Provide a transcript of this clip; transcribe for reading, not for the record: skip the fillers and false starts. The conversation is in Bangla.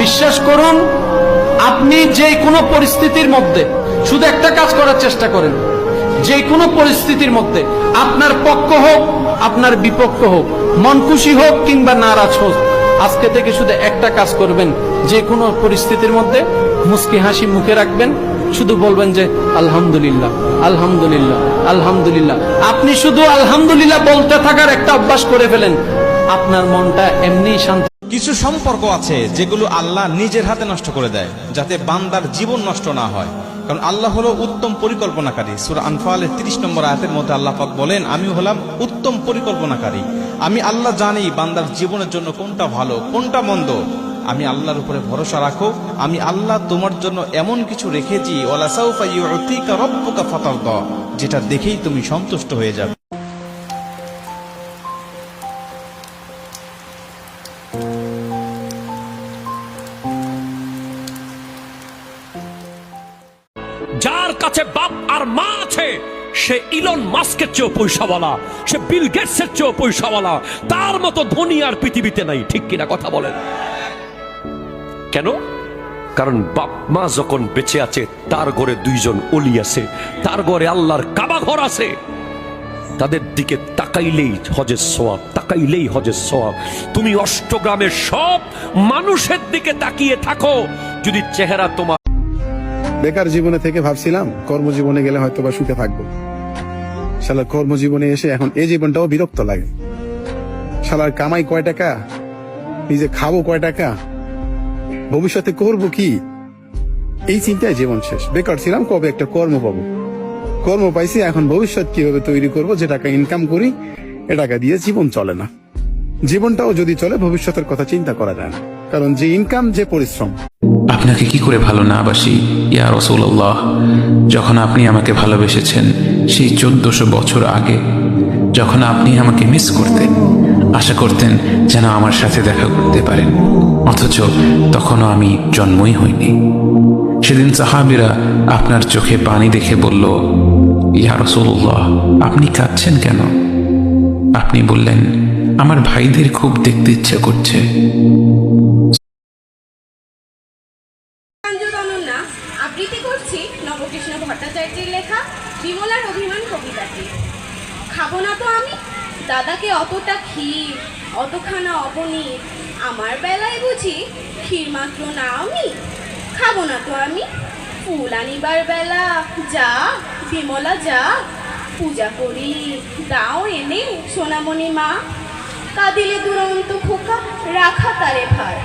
বিশ্বাস করুন, আপনি যে কোনো পরিস্থিতির মধ্যে শুধু একটা কাজ করার চেষ্টা করেন, যে কোনো পরিস্থিতির মধ্যে আপনার পক্ষ হোক আপনার বিপক্ষ হোক, মন খুশি হোক কিংবা নারাজ হোক, আজকে থেকে শুধু একটা কাজ করবেন, যে কোনো পরিস্থিতির মধ্যে মুস্কি হাসি মুখে রাখবেন, শুধু বলবেন যে আলহামদুলিল্লাহ আলহামদুলিল্লাহ আলহামদুলিল্লাহ। আপনি শুধু আলহামদুলিল্লাহ বলতে থাকার একটা অভ্যাস করে ফেলেন, আপনার মনটা এমনি শান্ত। কিছু সম্পর্ক আছে যেগুলো আল্লাহ নিজের হাতে নষ্ট করে দেয়, যাতে বান্দার জীবন নষ্ট না হয়। কারণ আল্লাহ হলো উত্তম পরিকল্পনাকারী। সূরা আনফালের 30 নম্বর আয়াতের মধ্যে আল্লাহ পাক বলেন, আমি হলাম উত্তম পরিকল্পনাকারী। আমি আল্লাহ জানি বান্দার জীবনের জন্য কোনটা ভালো কোনটা মন্দ। আমি আল্লাহর উপরে ভরসা রাখো, আমি আল্লাহ তোমার জন্য এমন কিছু রেখেছি, ওয়ালা সাউফা ইউতিকা রাব্বুকা ফাতারদা, যেটা দেখেই তুমি সন্তুষ্ট হয়ে যাবে। যার কাছে বাপ আর মা আছে সে ইলন মাস্কের চেয়েও পয়সাওয়ালা, সে বিল গেটসের চেয়েও পয়সাওয়ালা, তার মতো ধনী আর পৃথিবীতে নাই। ঠিক কিনা কথা বলেন? কেন? কারণ বাপ মা যখন বেঁচে আছে তার ঘরে 2 জন ওলি আছে, তার ঘরে আল্লাহর কাবা ঘর আছে। তাদের দিকে তাকাইলেই হজের সওয়াব, তাকাইলেই হজের সওয়াব। তুমি অষ্টগ্রামের সব মানুষের দিকে তাকিয়ে থাকো, যদি চেহারা তোমার বেকার জীবনে থেকে ভাবছিলাম কর্মজীবনে গেলে হয়তো বা সুখে থাকবো। শালার কর্মজীবনে এসে এখন এই জীবনটাও বিরক্ত লাগে। শালার কামাই কয় টাকা, নিজে খাবো কয় টাকা, ভবিষ্যতে করব কি, এই চিন্তায় জীবন শেষ। বেকার ছিলাম, কবে একটা কর্ম পাবো। কর্ম পাইছি, এখন ভবিষ্যৎ কিভাবে তৈরি করব, যে টাকা ইনকাম করি এ টাকা দিয়ে জীবন চলে না। জীবনটাও যদি চলে ভবিষ্যতের কথা চিন্তা করা যায় না, কারণ যে ইনকাম যে পরিশ্রম। আপনাকে কি করে ভালো না বাসি ইয়া রাসূলুল্লাহ। যখন আপনি আমাকে ভালোবেসেছেন সেই 1400 বছর আগে, যখন আপনি আমাকে মিস করতেন, আশা করতেন যেন আমার সাথে দেখা করতে পারেন, অথচ তখনও আমি জন্মই হইনি। সেদিন সাহাবীরা আপনার চোখে পানি দেখে বলল, ইয়া রাসূলুল্লাহ আপনি কাঁদছেন কেন? আপনি বললেন, আমার ভাইদের খুব দেখতে ইচ্ছে করছে। আবৃত্তি করছি নবকৃষ্ণ ভট্টাচার্যের লেখা বিমলার অভিমান কবিতাটি। খাবো না তো আমি দাদাকে অতটা ক্ষীর, অতখানা অপনীর, আমার বেলায় বুঝি ক্ষীর মাত্র না আমি। খাবো না তো আমি ফুল আনিবার বেলা, যা বিমলা যা, পূজা করি দাও এনে সোনামণি মা, কাঁদিলে দুরন্ত খোকা রাখা তারে ভার।